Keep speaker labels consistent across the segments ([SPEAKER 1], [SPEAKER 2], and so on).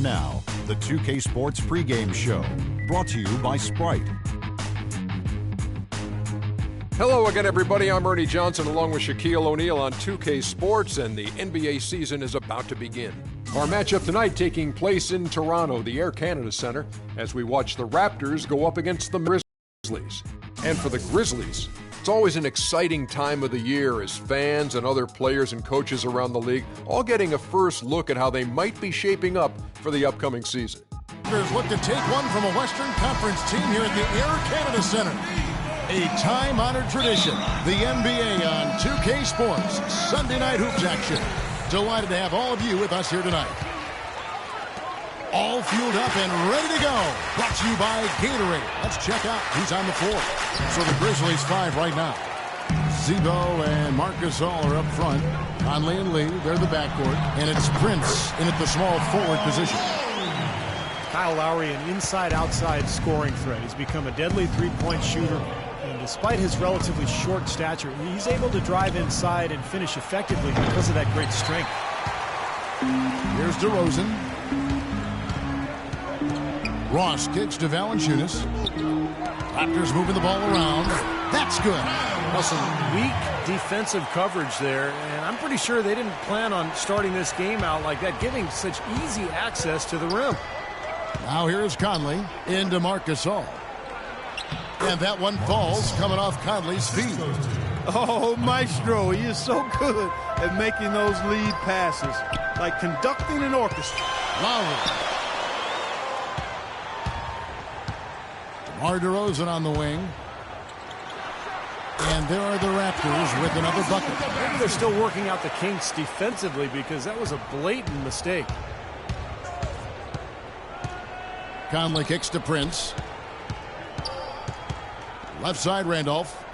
[SPEAKER 1] now, the 2K Sports pregame show, brought to you by Sprite.
[SPEAKER 2] Hello again, everybody. I'm Ernie Johnson along with Shaquille O'Neal on 2K Sports, and the NBA season is about to begin. Our matchup tonight taking place in Toronto, the Air Canada Center, as we watch the Raptors go up against the Grizzlies. And for the Grizzlies, it's always an exciting time of the year as fans and other players and coaches around the league all getting a first look at how they might be shaping up for the upcoming season.
[SPEAKER 3] Look to take one from a Western Conference team here at the Air Canada Center. A time-honored tradition, the NBA on 2K Sports, Sunday night hoops action. Delighted to have all of you with us here tonight. All fueled up and ready to go. Brought to you by Gatorade. Let's check out who's on the floor. So the Grizzlies 5 right now. Zebo and Marcus All are up front. Conley and Lee, they're the backcourt. And it's Prince in at the small forward position.
[SPEAKER 4] Kyle Lowry, an inside-outside scoring threat. He's become a deadly three-point shooter. And despite his relatively short stature, he's able to drive inside and finish effectively because of that great strength.
[SPEAKER 3] Here's DeRozan. Ross kicks to Valanciunas. Raptors moving the ball around. That's good.
[SPEAKER 4] Well, some weak defensive coverage there, and I'm pretty sure they didn't plan on starting this game out like that, giving such easy access to the rim.
[SPEAKER 3] Now here's Conley into Marcus All. And that one falls coming off Conley's feet.
[SPEAKER 5] Oh, Maestro, he is so good at making those lead passes, like conducting an orchestra.
[SPEAKER 3] Lowry. DeMar DeRozan on the wing. And there are the Raptors with another bucket.
[SPEAKER 4] Maybe they're still working out the kinks defensively because that was a blatant mistake.
[SPEAKER 3] Conley kicks to Prince. Left side, Randolph.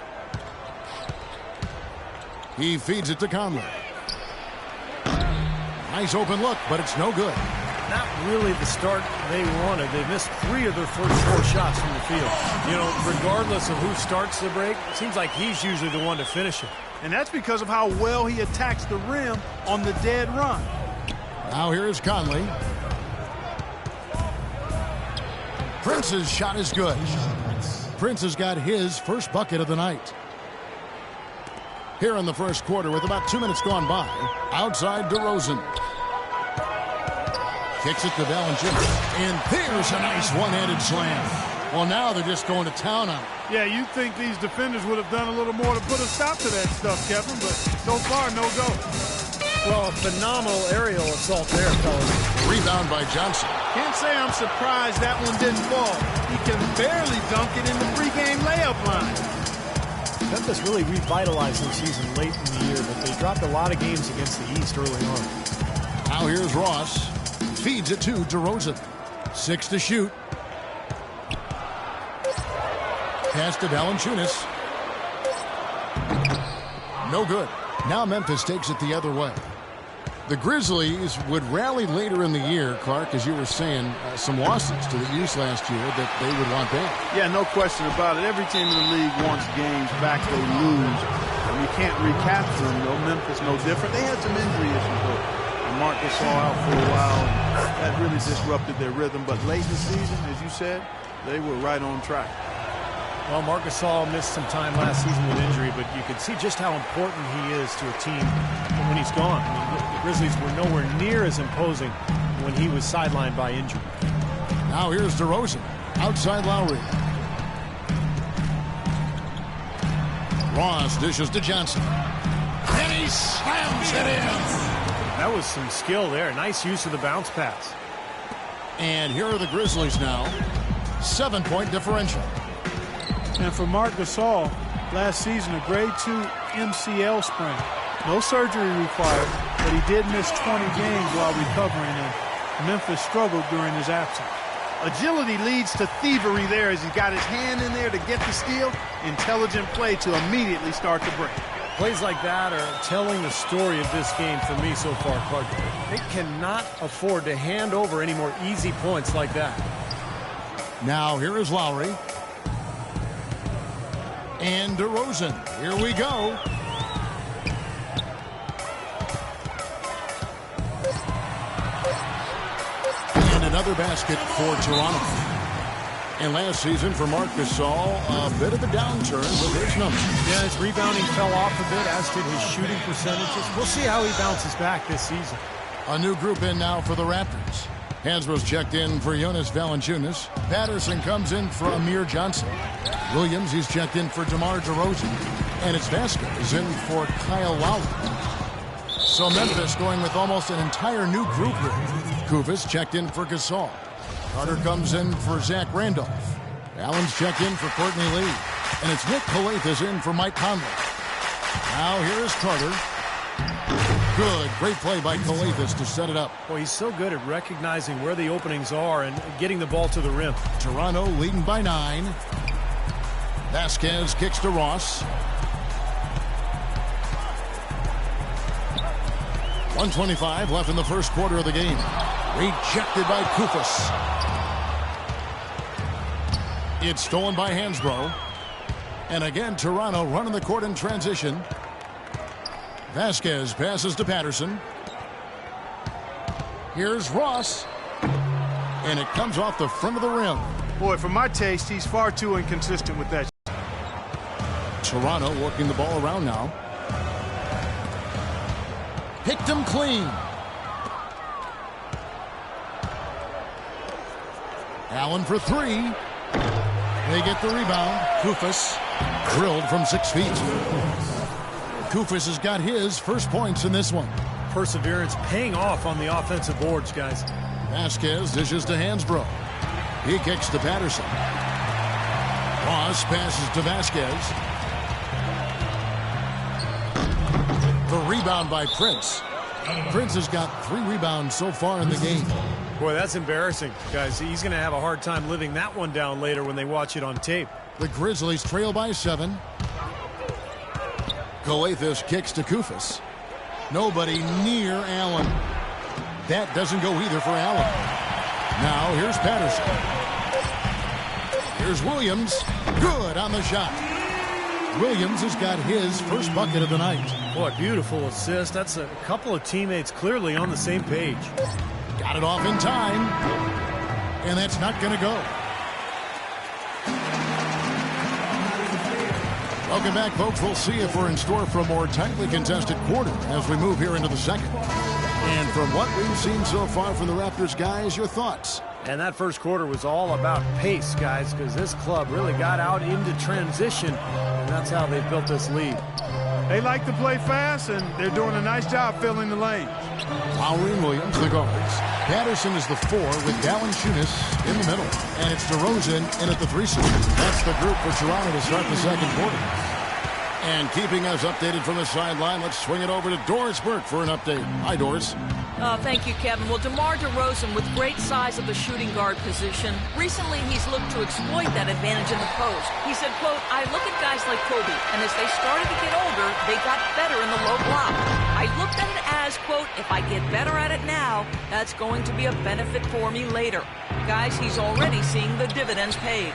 [SPEAKER 3] He feeds it to Conley. Nice open look, but it's no good.
[SPEAKER 4] Not really the start they wanted. They missed 3 of their first 4 shots from the field. You know, regardless of who starts the break, it seems like he's usually the one to finish it.
[SPEAKER 5] And that's because of how well he attacks the rim on the dead run.
[SPEAKER 3] Now here's Conley. Prince's shot is good. Prince has got his first bucket of the night. Here in the first quarter with about 2 minutes gone by. Outside DeRozan. Kicks it to Valanciunas. And there's a nice one-handed slam. Well, now they're just going to town on it.
[SPEAKER 5] Yeah, you'd think these defenders would have done a little more to put a stop to that stuff, Kevin, but so far, no go.
[SPEAKER 4] Well, a phenomenal aerial assault there, fellas.
[SPEAKER 3] Rebound by Johnson.
[SPEAKER 5] Can't say I'm surprised that one didn't fall. He can barely dunk it in the pregame layup line.
[SPEAKER 4] Memphis really revitalized their season late in the year, but they dropped a lot of games against the East early on.
[SPEAKER 3] Now here's Ross. Feeds it to DeRozan. 6 to shoot. Pass to Valanciunas. No good. Now Memphis takes it the other way. The Grizzlies would rally later in the year, Clark, as you were saying, some losses to the East last year that they would want back.
[SPEAKER 5] Yeah, no question about it. Every team in the league wants games back they lose. And you can't recapture them, though. Memphis no different. They had some injury issues, though. And Marcus All out for a while, and that really disrupted their rhythm. But late in the season, as you said, they were right on track.
[SPEAKER 4] Well, Marcus All missed some time last season with injury, but you can see just how important he is to a team when he's gone. I mean, the Grizzlies were nowhere near as imposing when he was sidelined by injury.
[SPEAKER 3] Now here's DeRozan. Outside Lowry. Ross dishes to Johnson. And he slams it in.
[SPEAKER 4] That was some skill there. Nice use of the bounce pass.
[SPEAKER 3] And here are the Grizzlies now. 7-point differential.
[SPEAKER 5] And for Marc Gasol, last season a grade 2 MCL sprain. No surgery required, but he did miss 20 games while recovering, and Memphis struggled during his absence. Agility leads to thievery there as he's got his hand in there to get the steal. Intelligent play to immediately start the break.
[SPEAKER 4] Plays like that are telling the story of this game for me so far, Clark. They cannot afford to hand over any more easy points like that.
[SPEAKER 3] Now here is Lowry. And DeRozan. Here we go. And another basket for Toronto. And last season for Marc Gasol, a bit of a downturn with his numbers.
[SPEAKER 4] Yeah, his rebounding fell off a bit, as did his shooting percentages. We'll see how he bounces back this season.
[SPEAKER 3] A new group in now for the Raptors. Hansbrough's checked in for Jonas Valanciunas. Patterson comes in for Amir Johnson. Williams, he's checked in for DeMar DeRozan. And it's Vasquez in for Kyle Lowry. So Memphis going with almost an entire new group here. Kufis checked in for Gasol. Carter comes in for Zach Randolph. Allen's checked in for Courtney Lee. And it's Nick Calathes in for Mike Conley. Now here is Carter. Good. Great play by Calathes to set it up.
[SPEAKER 4] Boy, he's so good at recognizing where the openings are and getting the ball to the rim.
[SPEAKER 3] Toronto leading by 9. Vasquez kicks to Ross. 1:25 left in the first quarter of the game. Rejected by Kufis. It's stolen by Hansbrough. And again, Toronto running the court in transition. Vasquez passes to Patterson. Here's Ross. And it comes off the front of the rim.
[SPEAKER 5] Boy, for my taste, he's far too inconsistent with that.
[SPEAKER 3] Toronto working the ball around now. Picked him clean. Allen for 3. They get the rebound. Kufis drilled from 6 feet. Kufis has got his first points in this one.
[SPEAKER 4] Perseverance paying off on the offensive boards, guys.
[SPEAKER 3] Vasquez dishes to Hansbrough. He kicks to Patterson. Ross passes to Vasquez. The rebound by Prince. Prince has got 3 rebounds so far in the game.
[SPEAKER 4] Boy, that's embarrassing, guys. He's going to have a hard time living that one down later when they watch it on tape.
[SPEAKER 3] The Grizzlies trail by 7. Calathes kicks to Kufis. Nobody near Allen. That doesn't go either for Allen. Now here's Patterson. Here's Williams. Good on the shot. Williams has got his first bucket of the night.
[SPEAKER 4] Boy, beautiful assist. That's a couple of teammates clearly on the same page.
[SPEAKER 3] Got it off in time. And that's not going to go. Welcome back, folks. We'll see if we're in store for a more tightly contested quarter as we move here into the second. And from what we've seen so far from the Raptors, guys, your thoughts?
[SPEAKER 4] And that first quarter was all about pace, guys, because this club really got out into transition, and that's how they built this lead.
[SPEAKER 5] They like to play fast, and they're doing a nice job filling the lanes.
[SPEAKER 3] Lowry and Williams, the guards. Patterson is the 4 with Valanciunas in the middle. And it's DeRozan in at the 3 seed. That's the group for Toronto to start the second quarter. And keeping us updated from the sideline, let's swing it over to Doris Burke for an update. Hi, Doris.
[SPEAKER 6] Thank you, Kevin. Well, DeMar DeRozan with great size at the shooting guard position. Recently, he's looked to exploit that advantage in the post. He said, quote, I look at guys like Kobe, and as they started to get older, they got better in the low block. I looked at it as, quote, if I get better at it now, that's going to be a benefit for me later. Guys, he's already seeing the dividends paid.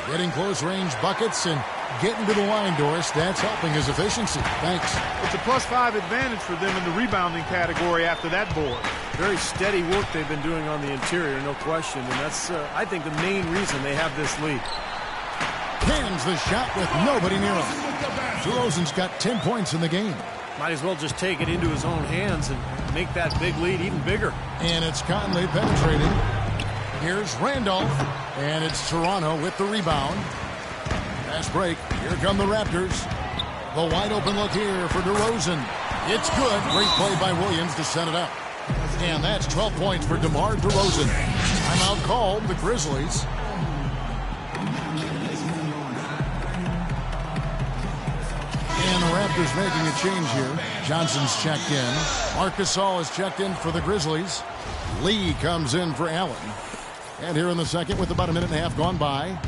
[SPEAKER 3] Getting close-range buckets and getting to the line, Doris. That's helping his efficiency. Thanks.
[SPEAKER 5] It's a +5 advantage for them in the rebounding category after that board.
[SPEAKER 4] Very steady work they've been doing on the interior, no question. And that's, I think, the main reason they have this lead.
[SPEAKER 3] Cans the shot with nobody near him. DeRozan's got 10 points in the game.
[SPEAKER 4] Might as well just take it into his own hands and make that big lead even bigger.
[SPEAKER 3] And it's Conley penetrating. Here's Randolph. And it's Toronto with the rebound. Fast break. Here come the Raptors. The wide open look here for DeRozan. It's good. Great play by Williams to set it up. And that's 12 points for DeMar DeRozan. Timeout called the Grizzlies. And the Raptors making a change here. Johnson's checked in. Marc Gasol is checked in for the Grizzlies. Lee comes in for Allen. And here in the second with about a minute and a half gone by.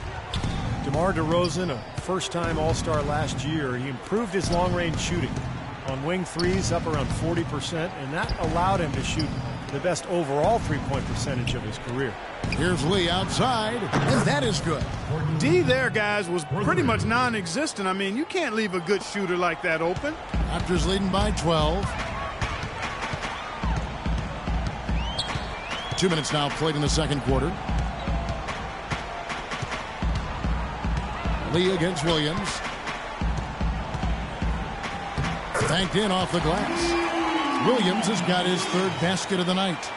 [SPEAKER 4] DeMar DeRozan, a first-time All-Star last year. He improved his long-range shooting. On wing threes, up around 40%, and that allowed him to shoot the best overall three-point percentage of his career.
[SPEAKER 3] Here's Lee outside, and that is good.
[SPEAKER 5] D there, guys, was pretty much non-existent. I mean, you can't leave a good shooter like that open.
[SPEAKER 3] Raptors leading by 12. 2 minutes now played in the second quarter. Lee against Williams. Banked in off the glass. Williams has got his third basket of the night.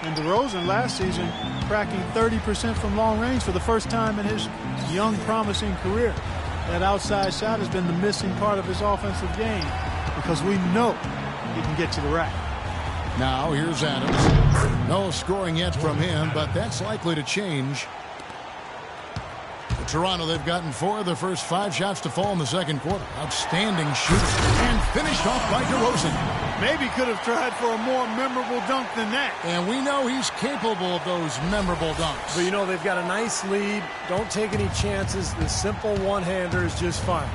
[SPEAKER 5] And DeRozan last season cracking 30% from long range for the first time in his young, promising career. That outside shot has been the missing part of his offensive game because we know he can get to the rack.
[SPEAKER 3] Now here's Adams. No scoring yet from him, but that's likely to change. For Toronto, they've gotten 4 of their first 5 shots to fall in the second quarter. Outstanding shooting. And finished off by DeRozan.
[SPEAKER 5] Maybe could have tried for a more memorable dunk than that.
[SPEAKER 3] And we know he's capable of those memorable dunks.
[SPEAKER 4] But, you know, they've got a nice lead. Don't take any chances. The simple one-hander is just fine.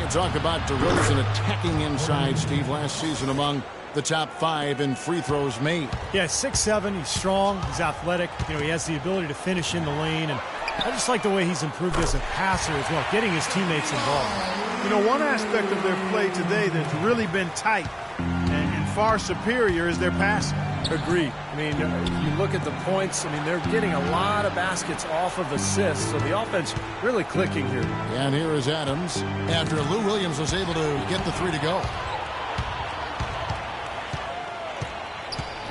[SPEAKER 3] You talk about DeRozan attacking inside, Steve, last season among the top 5 in free throws made.
[SPEAKER 4] Yeah, 6'7", he's strong, he's athletic. You know, he has the ability to finish in the lane, and I just like the way he's improved as a passer as well, getting his teammates involved.
[SPEAKER 5] You know, one aspect of their play today that's really been tight and far superior is their passing.
[SPEAKER 4] Agreed. I mean, you look at the points, I mean, they're getting a lot of baskets off of assists, so the offense really clicking here.
[SPEAKER 3] And here is Adams after Lou Williams was able to get the 3 to go.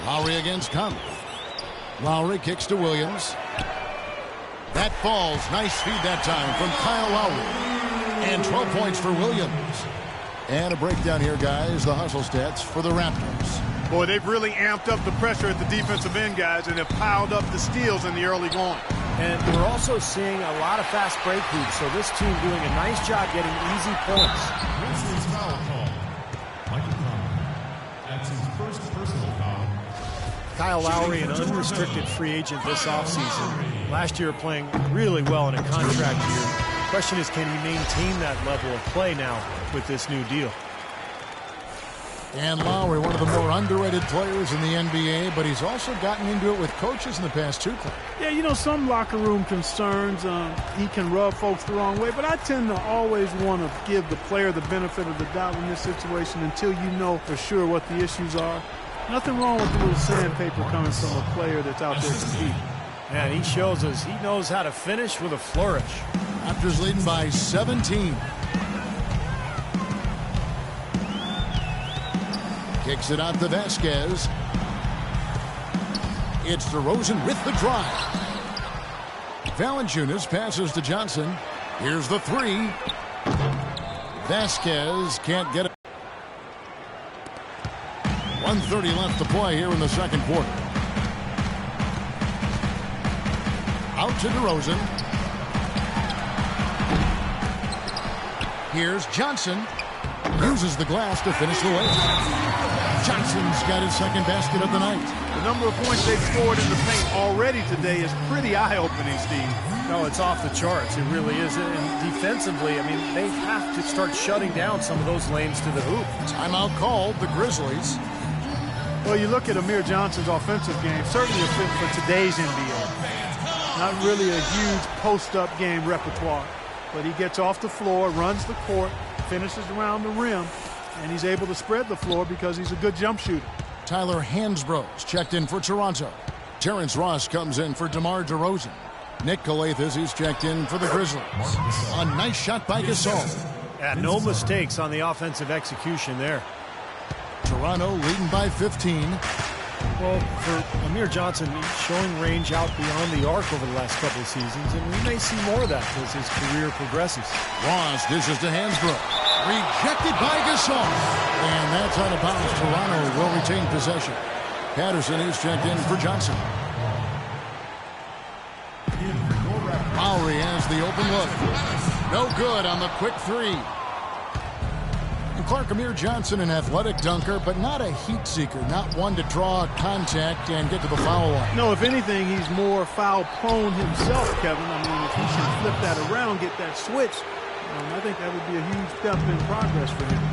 [SPEAKER 3] Lowry against Conley. Lowry kicks to Williams. That falls. Nice feed that time from Kyle Lowry. And 12 points for Williams. And a breakdown here, guys. The hustle stats for the Raptors.
[SPEAKER 5] Boy, they've really amped up the pressure at the defensive end, guys, and have piled up the steals in the early going.
[SPEAKER 4] And we're also seeing a lot of fast break hoops, so this team doing a nice job getting easy points.
[SPEAKER 7] This is foul call. Michael Conley. That's his first personal foul.
[SPEAKER 4] Kyle Lowry, an unrestricted free agent this offseason. Last year playing really well in a contract year. Question is, can he maintain that level of play now with this new deal?
[SPEAKER 3] And Lowry, one of the more underrated players in the NBA, but he's also gotten into it with coaches in the past 2 clubs.
[SPEAKER 5] Yeah, you know, some locker room concerns, he can rub folks the wrong way, but I tend to always want to give the player the benefit of the doubt in this situation until you know for sure what the issues are. Nothing wrong with a little sandpaper coming from a player that's out there competing.
[SPEAKER 4] Man, he shows us he knows how to finish with a flourish.
[SPEAKER 3] Raptors leading by 17. Kicks it out to Vasquez. It's DeRozan with the drive. Valanciunas passes to Johnson. Here's the 3. Vasquez can't get it. 1:30 left to play here in the second quarter. Out to DeRozan. Here's Johnson. Uses the glass to finish the layup. Johnson's got his second basket of the night.
[SPEAKER 5] The number of points they've scored in the paint already today is pretty eye-opening, Steve.
[SPEAKER 4] No, it's off the charts. It really is. And defensively, I mean, they have to start shutting down some of those lanes to the hoop.
[SPEAKER 3] Timeout called, the Grizzlies.
[SPEAKER 5] Well, you look at Amir Johnson's offensive game, certainly a fit for today's NBA. Not really a huge post-up game repertoire, but he gets off the floor, runs the court, finishes around the rim, and he's able to spread the floor because he's a good jump shooter.
[SPEAKER 3] Tyler Hansbrough's checked in for Toronto. Terrence Ross comes in for DeMar DeRozan. Nick Calathes is checked in for the Grizzlies. A nice shot by Gasol.
[SPEAKER 4] Yeah, no mistakes on the offensive execution there.
[SPEAKER 3] Toronto leading by 15.
[SPEAKER 4] Well, for Amir Johnson, he's showing range out beyond the arc over the last couple of seasons, and we may see more of that as his career progresses.
[SPEAKER 3] Ross dishes to Hansbrough. Rejected by Gasol. And that's out of bounds. Toronto will retain possession. Patterson is checked in for Johnson. Lowry has the open look. No good on the quick 3. Clark, Amir Johnson, an athletic dunker, but not a heat seeker, not one to draw contact and get to the foul line.
[SPEAKER 5] No, if anything, he's more foul prone himself, Kevin. I mean, if he can flip that around, get that switch, I think that would be a huge step in progress for him.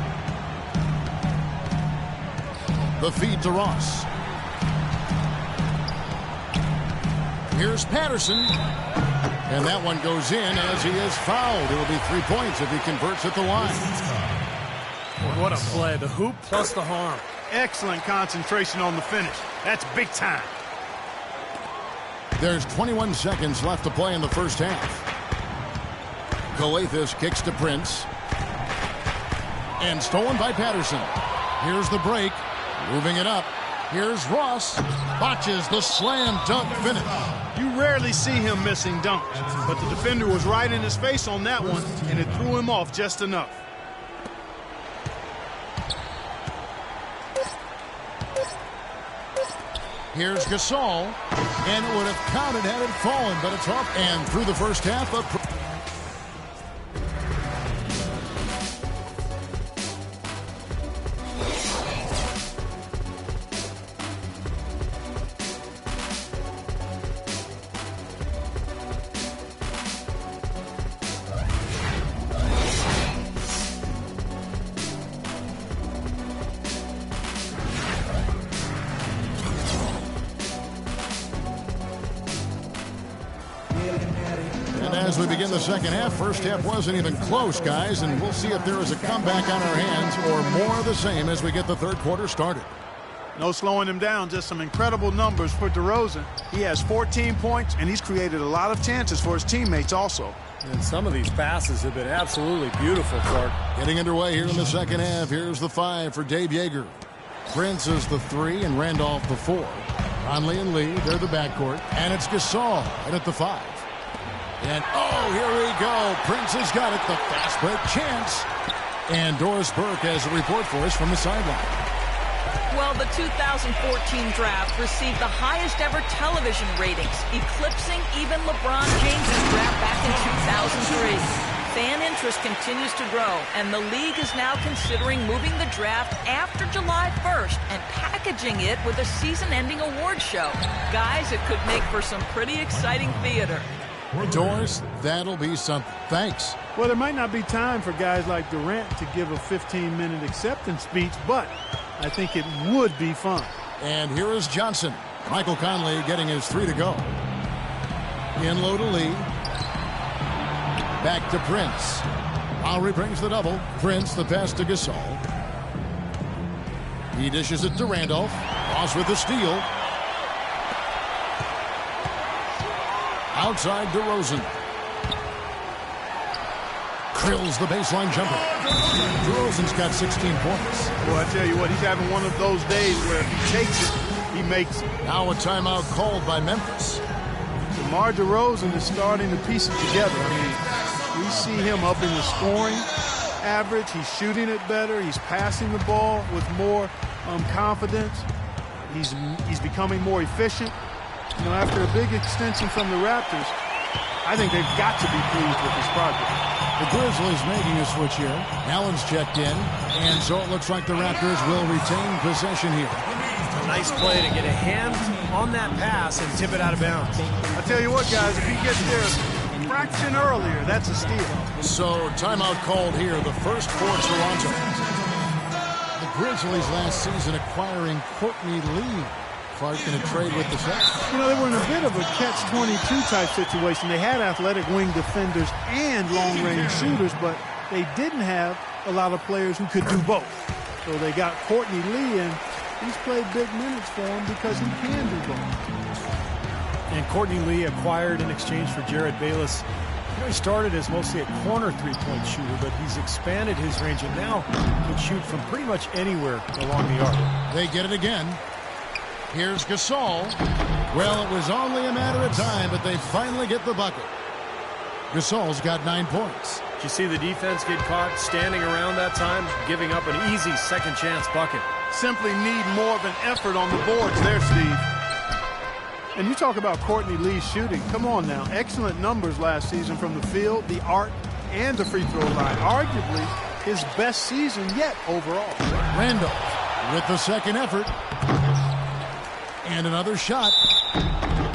[SPEAKER 3] The feed to Ross. Here's Patterson. And that one goes in as he is fouled. It'll be 3 points if he converts at the line.
[SPEAKER 4] What a play. The hoop plus the harm.
[SPEAKER 5] Excellent concentration on the finish. That's big time.
[SPEAKER 3] There's 21 seconds left to play in the first half. Galathis kicks to Prince. And stolen by Patterson. Here's the break. Moving it up. Here's Ross. Botches the slam dunk finish.
[SPEAKER 5] You rarely see him missing dunks, but the defender was right in his face on that one, and it threw him off just enough.
[SPEAKER 3] Here's Gasol, and it would have counted had it fallen, but it's off. And through the first half of... As we begin the second half, first half wasn't even close, guys, and we'll see if there is a comeback on our hands or more of the same as we get the third quarter started.
[SPEAKER 5] No slowing him down, just some incredible numbers for DeRozan. He has 14 points, and he's created a lot of chances for his teammates also.
[SPEAKER 4] And some of these passes have been absolutely beautiful, Clark.
[SPEAKER 3] Getting underway here in the second half. Here's the 5 for Dave Yeager. Prince is the 3 and Randolph the 4. Conley and Lee, they're the backcourt. And it's Gasol right at the 5. And, oh, here we go. Prince has got it. The fast break chance. And Doris Burke has a report for us from the sideline.
[SPEAKER 6] Well, the 2014 draft received the highest ever television ratings, eclipsing even LeBron James' draft back in 2003. Fan interest continues to grow, and the league is now considering moving the draft after July 1st and packaging it with a season-ending award show. Guys, it could make for some pretty exciting theater.
[SPEAKER 3] Doris, that'll be something. Thanks.
[SPEAKER 5] Well, there might not be time for guys like Durant to give a 15-minute acceptance speech, but I think it would be fun.
[SPEAKER 3] And here is Johnson. Michael Conley getting his 3 to go. In low to Lee. Back to Prince. Lowry brings the double. Prince, the pass to Gasol. He dishes it to Randolph. Ross with the steal. Outside DeRozan. Drills the baseline jumper. DeRozan's got 16 points.
[SPEAKER 5] Well, I tell you what, he's having one of those days where if he takes it, he makes it.
[SPEAKER 3] Now a timeout called by Memphis.
[SPEAKER 5] DeMar DeRozan is starting to piece it together. I mean, we see him up in the scoring average. He's shooting it better. He's passing the ball with more confidence. He's becoming more efficient. You know, after a big extension from the Raptors, I think they've got to be pleased with this progress.
[SPEAKER 3] The Grizzlies making a switch here. Allen's checked in, and so it looks like the Raptors will retain possession here.
[SPEAKER 4] Nice play to get a hand on that pass and tip it out of bounds.
[SPEAKER 5] I tell you what, guys, if he gets there a fraction earlier, that's a steal.
[SPEAKER 3] So timeout called here, the first for Toronto. The Grizzlies last season acquiring Courtney Lee. Clark in a trade with the Celtics.
[SPEAKER 5] You know, they were in a bit of a catch-22 type situation. They had athletic wing defenders and long-range shooters, but they didn't have a lot of players who could do both. So they got Courtney Lee, and he's played big minutes for him because he can do both.
[SPEAKER 4] And Courtney Lee acquired in exchange for Jared Bayless. You know, he started as mostly a corner three-point shooter, but he's expanded his range and now can shoot from pretty much anywhere along the arc.
[SPEAKER 3] They get it again. Here's Gasol. Well, it was only a matter of time, but they finally get the bucket. Gasol's got 9 points.
[SPEAKER 4] Did you see the defense get caught standing around that time, giving up an easy second chance bucket?
[SPEAKER 5] Simply need more of an effort on the boards there, Steve. And you talk about Courtney Lee's shooting. Come on now. Excellent numbers last season from the field, the arc, and the free throw line. Arguably his best season yet overall.
[SPEAKER 3] Randolph with the second effort. And another shot.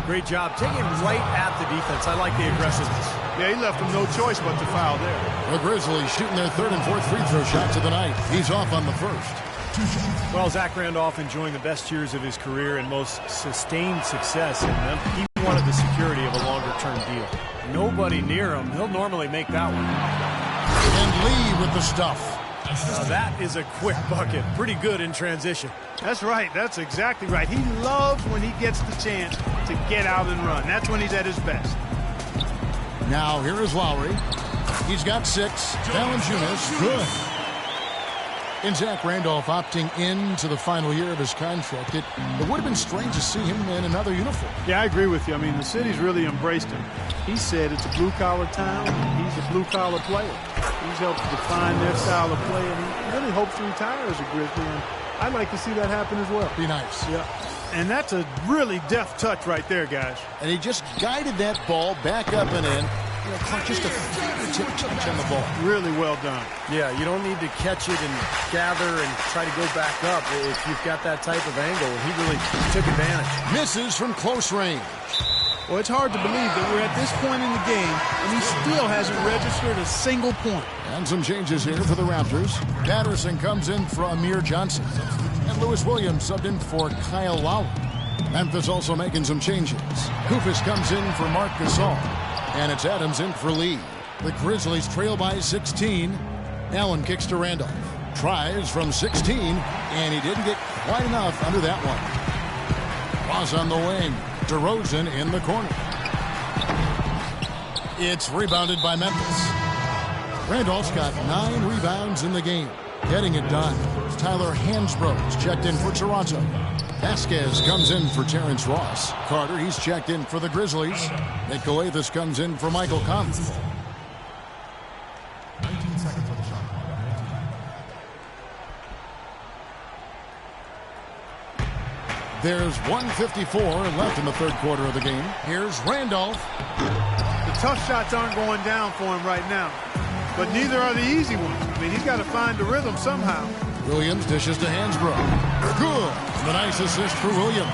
[SPEAKER 4] Great job taking right at the defense. I like the aggressiveness.
[SPEAKER 5] Yeah, he left him no choice but to foul there.
[SPEAKER 3] The Grizzlies shooting their third and fourth free throw shots of the night. He's off on the first.
[SPEAKER 4] Well, Zach Randolph enjoying the best years of his career and most sustained success in them. He wanted the security of a longer-term deal. Nobody near him. He'll normally make that one.
[SPEAKER 3] And Lee with the stuff.
[SPEAKER 4] That is a quick bucket. Pretty good in transition.
[SPEAKER 5] That's right. That's exactly right. He loves when he gets the chance to get out and run. That's when he's at his best.
[SPEAKER 3] Now here is Lowry. He's got 6. Valanciunas, good. And Zach Randolph opting into the final year of his contract. It would have been strange to see him in another uniform.
[SPEAKER 5] Yeah, I agree with you. I mean, the city's really embraced him. He said it's a blue-collar town. He's a blue-collar player. He's helped define their style of play, and he really hopes to retire as a Grizzly. And I'd like to see that happen as well.
[SPEAKER 3] Be nice.
[SPEAKER 5] Yeah. And that's a really deft touch right there, guys.
[SPEAKER 3] And he just guided that ball back up and in. You know, just a fingertip touch on the ball.
[SPEAKER 5] Really well done.
[SPEAKER 4] Yeah, you don't need to catch it and gather and try to go back up if you've got that type of angle. He really took advantage.
[SPEAKER 3] Misses from close range.
[SPEAKER 5] Well, it's hard to believe that we're at this point in the game, and he still hasn't registered a single point.
[SPEAKER 3] And some changes here for the Raptors. Patterson comes in for Amir Johnson. And Lewis Williams subbed in for Kyle Lowry. Memphis also making some changes. Kufis comes in for Marc Gasol. And it's Adams in for Lee. The Grizzlies trail by 16. Allen kicks to Randolph. Tries from 16, and he didn't get quite enough under that one. Ross on the wing. DeRozan in the corner. It's rebounded by Memphis. Randolph's got 9 rebounds in the game. Getting it done. Tyler Hansbrough's checked in for Toronto. Vasquez comes in for Terrence Ross. Carter, he's checked in for the Grizzlies. Nick Galathis comes in for Michael Conley.
[SPEAKER 7] 19 seconds on the shot clock. 19.
[SPEAKER 3] There's 1:54 left in the third quarter of the game. Here's Randolph.
[SPEAKER 5] The tough shots aren't going down for him right now, but neither are the easy ones. I mean, he's got to find the rhythm somehow.
[SPEAKER 3] Williams dishes to Hansbrough. Good. The nice assist for Williams.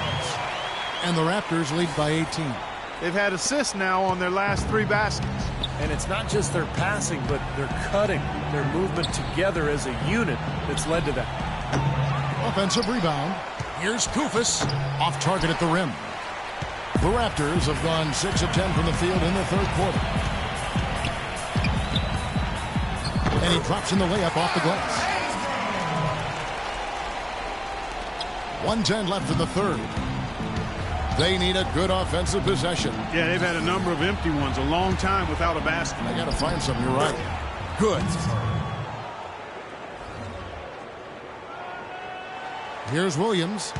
[SPEAKER 3] And the Raptors lead by 18.
[SPEAKER 5] They've had assists now on their last 3 baskets.
[SPEAKER 4] And it's not just their passing, but their cutting, their movement together as a unit that's led to that.
[SPEAKER 3] Offensive rebound. Here's Kufis. Off target at the rim. The Raptors have gone 6 of 10 from the field in the third quarter. And he drops in the layup off the glass. 1:10 left in the third. They need a good offensive possession.
[SPEAKER 5] Yeah, they've had a number of empty ones, a long time without a basket.
[SPEAKER 3] I got to find something. You're right. Good. Here's Williams.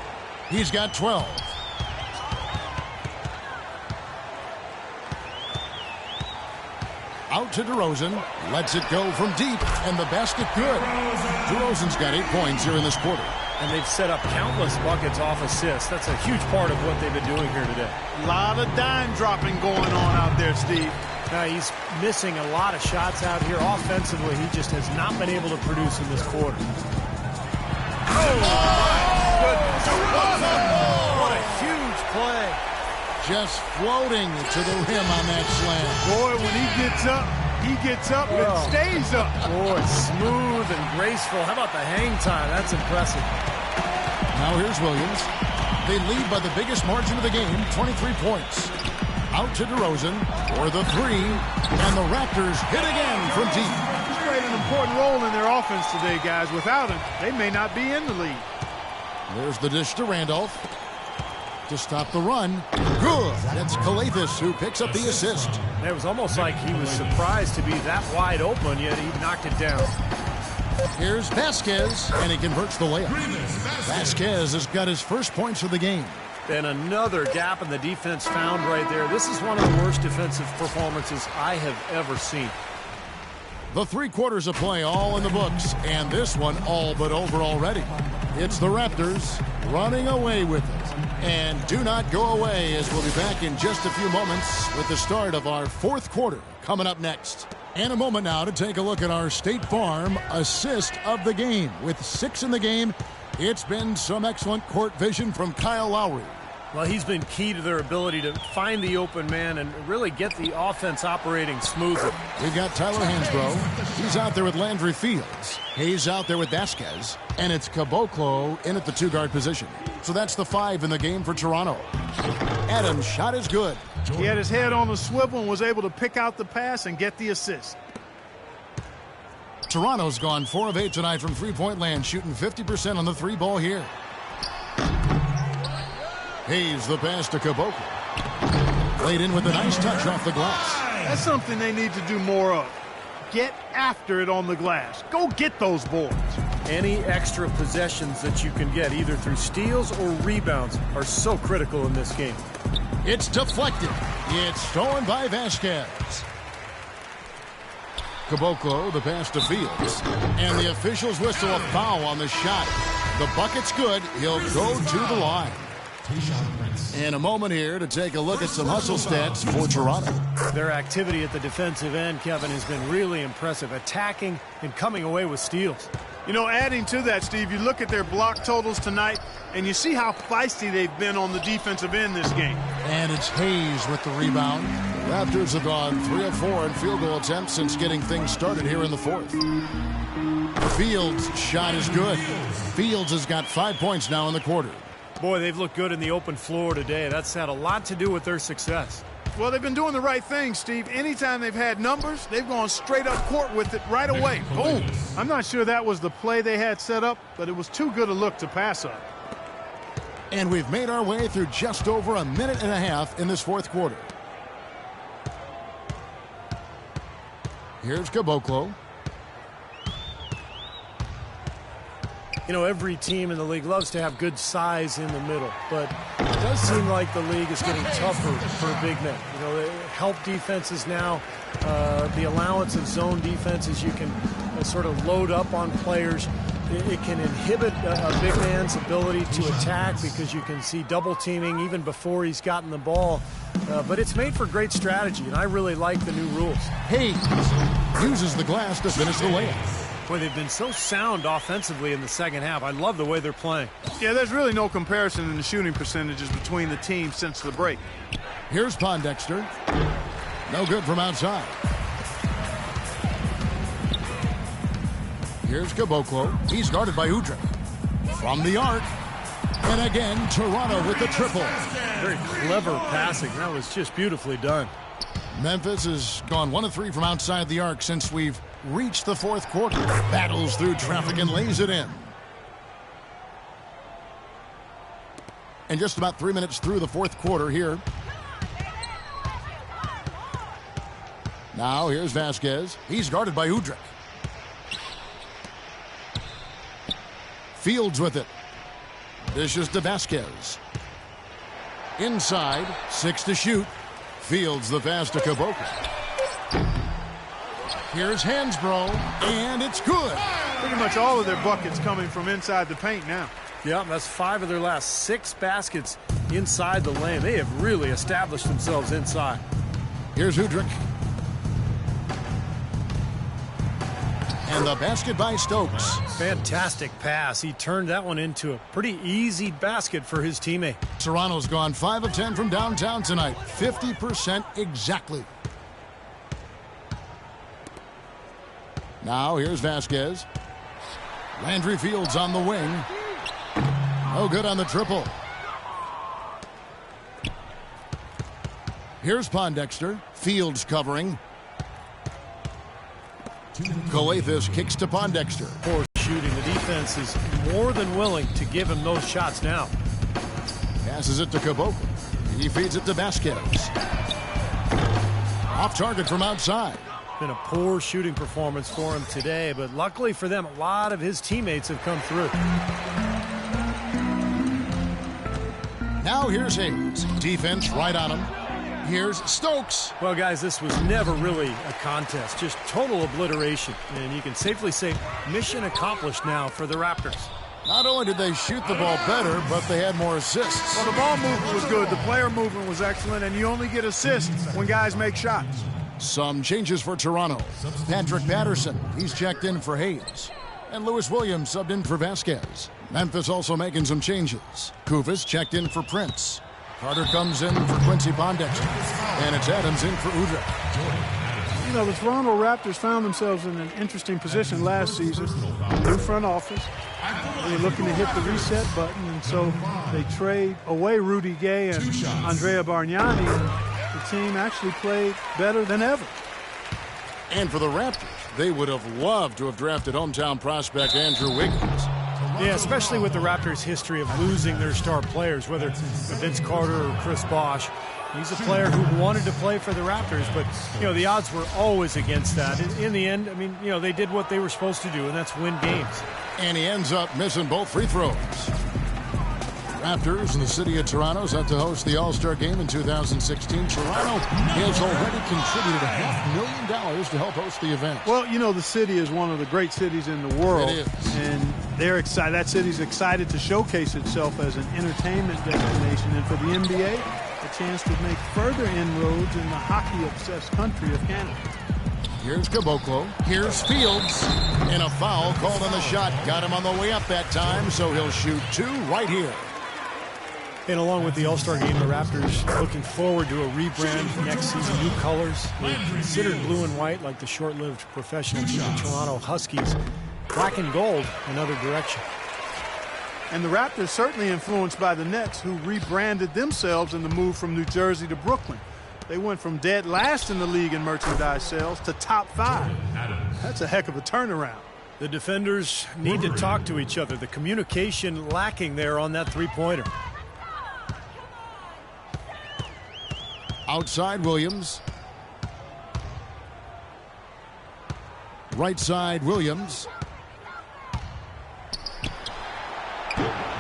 [SPEAKER 3] He's got 12. Out to DeRozan. Lets it go from deep, and the basket good. DeRozan's got 8 points here in this quarter.
[SPEAKER 4] And they've set up countless buckets off assists. That's a huge part of what they've been doing here today.
[SPEAKER 5] A lot of dime dropping going on out there, Steve.
[SPEAKER 4] Now, he's missing a lot of shots out here. Offensively, he just has not been able to produce in this quarter.
[SPEAKER 5] Oh, my goodness. What a huge play.
[SPEAKER 3] Just floating to the rim on that slam.
[SPEAKER 5] Boy, when he gets up and stays up.
[SPEAKER 4] Boy, smooth and graceful. How about the hang time? That's impressive.
[SPEAKER 3] Now here's Williams. They lead by the biggest margin of the game, 23 points. Out to DeRozan for the 3, and the Raptors hit again from deep.
[SPEAKER 5] He's played an important role in their offense today, guys. Without him, they may not be in the lead.
[SPEAKER 3] There's the dish to Randolph to stop the run. Good. That's Galathis who picks up the assist.
[SPEAKER 4] It was almost like he was surprised to be that wide open, yet he knocked it down.
[SPEAKER 3] Here's Vasquez, and he converts the layup. Vasquez has got his first points of the game.
[SPEAKER 4] And another gap in the defense found right there. This is one of the worst defensive performances I have ever seen.
[SPEAKER 3] The 3 quarters of play all in the books, and this one all but over already. It's the Raptors running away with it. And do not go away, as we'll be back in just a few moments with the start of our 4th quarter coming up next. And a moment now to take a look at our State Farm assist of the game. With 6 in the game, it's been some excellent court vision from Kyle Lowry.
[SPEAKER 4] Well, he's been key to their ability to find the open man and really get the offense operating smoothly.
[SPEAKER 3] We've got Tyler Hansbrough. He's out there with Landry Fields. He's out there with Vasquez. And it's Caboclo in at the 2-guard position. So that's the 5 in the game for Toronto. Adams' shot is good.
[SPEAKER 5] He had his head on the swivel and was able to pick out the pass and get the assist.
[SPEAKER 3] Toronto's gone 4 of 8 tonight from three-point land, shooting 50% on the three ball here. Hayes the pass to Caboclo. Played in with a nice touch off the glass.
[SPEAKER 5] That's something they need to do more of. Get after it on the glass. Go get those boards.
[SPEAKER 4] Any extra possessions that you can get, either through steals or rebounds, are so critical in this game.
[SPEAKER 3] It's deflected. It's stolen by Vasquez. Caboclo, the pass to Fields. And the officials whistle a foul on the shot. The bucket's good. He'll go to the line. In a moment here to take a look at some hustle stats for Toronto.
[SPEAKER 4] Their activity at the defensive end, Kevin, has been really impressive, attacking and coming away with steals.
[SPEAKER 5] You know, adding to that, Steve, you look at their block totals tonight, and you see how feisty they've been on the defensive end this game.
[SPEAKER 3] And it's Hayes with the rebound. The Raptors have gone 3 of 4 in field goal attempts since getting things started here in the fourth. Fields' shot is good. Fields has got 5 points now in the quarter.
[SPEAKER 4] Boy, they've looked good in the open floor today. That's had a lot to do with their success.
[SPEAKER 5] Well, they've been doing the right thing, Steve. Anytime they've had numbers, they've gone straight up court with it right away. Boom. I'm not sure that was the play they had set up, but it was too good a look to pass up.
[SPEAKER 3] And we've made our way through just over a minute and a half in this fourth quarter. Here's Caboclo.
[SPEAKER 4] You know, every team in the league loves to have good size in the middle, but it does seem like the league is getting tougher for big men. You know, help defenses now, the allowance of zone defenses, you can sort of load up on players. It can inhibit a big man's ability to attack because you can see double teaming even before he's gotten the ball. But it's made for great strategy, and I really like the new rules.
[SPEAKER 3] Hayes uses the glass to finish the layup.
[SPEAKER 4] Boy, they've been so sound offensively in the second half. I love the way they're playing.
[SPEAKER 5] Yeah, there's really no comparison in the shooting percentages between the teams since the break.
[SPEAKER 3] Here's Pondexter. No good from outside. Here's Caboclo. He's guarded by Udrih. From the arc. And again, Toronto with the triple.
[SPEAKER 4] Very clever passing. That was just beautifully done.
[SPEAKER 3] Memphis has gone 1 of 3 from outside the arc since we've reached the fourth quarter. Battles through traffic and lays it in. And just about 3 minutes through the fourth quarter here. Now here's Vasquez. He's guarded by Udrih. Fields with it. Dishes to Vasquez. Inside, 6 to shoot. Fields the pass to Caboclo. Here's Hansbrough, and it's good.
[SPEAKER 5] Pretty much all of their buckets coming from inside the paint now.
[SPEAKER 4] Yeah, that's 5 of their last 6 baskets inside the lane. They have really established themselves inside.
[SPEAKER 3] Here's Udrih. And the basket by Stokes.
[SPEAKER 4] Fantastic pass. He turned that one into a pretty easy basket for his teammate.
[SPEAKER 3] Toronto's gone 5 of 10 from downtown tonight. 50% exactly. Now here's Vasquez. Landry Fields on the wing. No good on the triple. Here's Pondexter. Fields covering. Coathis kicks to Pondexter.
[SPEAKER 4] Poor shooting. The defense is more than willing to give him those shots now.
[SPEAKER 3] Passes it to Caboclo. He feeds it to Vasquez. Off target from outside.
[SPEAKER 4] Been a poor shooting performance for him today, but luckily for them, a lot of his teammates have come through.
[SPEAKER 3] Now here's Hayes. Defense right on him. Here's Stokes.
[SPEAKER 4] Well, guys, this was never really a contest. Just total obliteration. And you can safely say mission accomplished now for the Raptors.
[SPEAKER 3] Not only did they shoot the ball better, but they had more assists.
[SPEAKER 5] Well, the ball movement was good. The player movement was excellent, and you only get assists when guys make shots.
[SPEAKER 3] Some changes for Toronto. Patrick Patterson, he's checked in for Hayes. And Lewis Williams subbed in for Vasquez. Memphis also making some changes. Kufis checked in for Prince. Carter comes in for Quincy Pondexter. And it's Adams in for Udrih.
[SPEAKER 5] You know, the Toronto Raptors found themselves in an interesting position last season. New front office. They're looking to hit the reset button, and so they trade away Rudy Gay and Andrea Bargnani. And the team actually played better than ever.
[SPEAKER 3] And for the Raptors, they would have loved to have drafted hometown prospect Andrew Wiggins.
[SPEAKER 4] Yeah, especially with the Raptors' history of losing their star players, whether it's Vince Carter or Chris Bosh. He's a player who wanted to play for the Raptors, but, the odds were always against that. In the end, they did what they were supposed to do, and that's win games.
[SPEAKER 3] And he ends up missing both free throws. Raptors in the city of Toronto set to host the All-Star Game in 2016. Toronto has already contributed $500,000 to help host the event.
[SPEAKER 5] Well, the city is one of the great cities in the world.
[SPEAKER 3] It is.
[SPEAKER 5] And they're excited. That city's excited to showcase itself as an entertainment destination. And for the NBA, a chance to make further inroads in the hockey-obsessed country of Canada.
[SPEAKER 3] Here's Caboclo. Here's Fields. And a foul called on the shot. Got him on the way up that time, so he'll shoot 2 right here.
[SPEAKER 4] And along with the All-Star Game, the Raptors looking forward to a rebrand next season, new colors. They're considered blue and white like the short-lived professional team, the Toronto Huskies. Black and gold, another direction.
[SPEAKER 5] And the Raptors certainly influenced by the Nets, who rebranded themselves in the move from New Jersey to Brooklyn. They went from dead last in the league in merchandise sales to top 5. That's a heck of a turnaround.
[SPEAKER 4] The defenders need to talk to each other. The communication lacking there on that three-pointer.
[SPEAKER 3] Outside Williams. Right side Williams.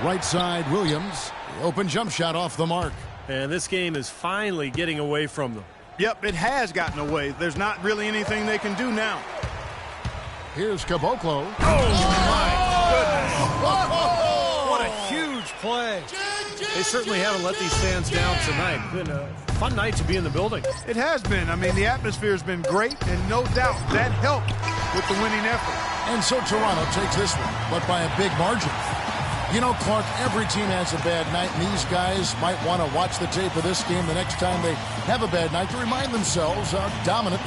[SPEAKER 3] Right side Williams. The open jump shot off the mark.
[SPEAKER 4] And this game is finally getting away from them.
[SPEAKER 5] Yep, it has gotten away. There's not really anything they can do now.
[SPEAKER 3] Here's Caboclo.
[SPEAKER 4] Oh, my goodness. What a huge play. They certainly haven't let these fans down tonight. Been a fun night to be in the building.
[SPEAKER 5] It has been. The atmosphere has been great, and no doubt that helped with the winning effort.
[SPEAKER 3] And so Toronto takes this one, but by a big margin. Clark, every team has a bad night, and these guys might want to watch the tape of this game the next time they have a bad night to remind themselves how dominant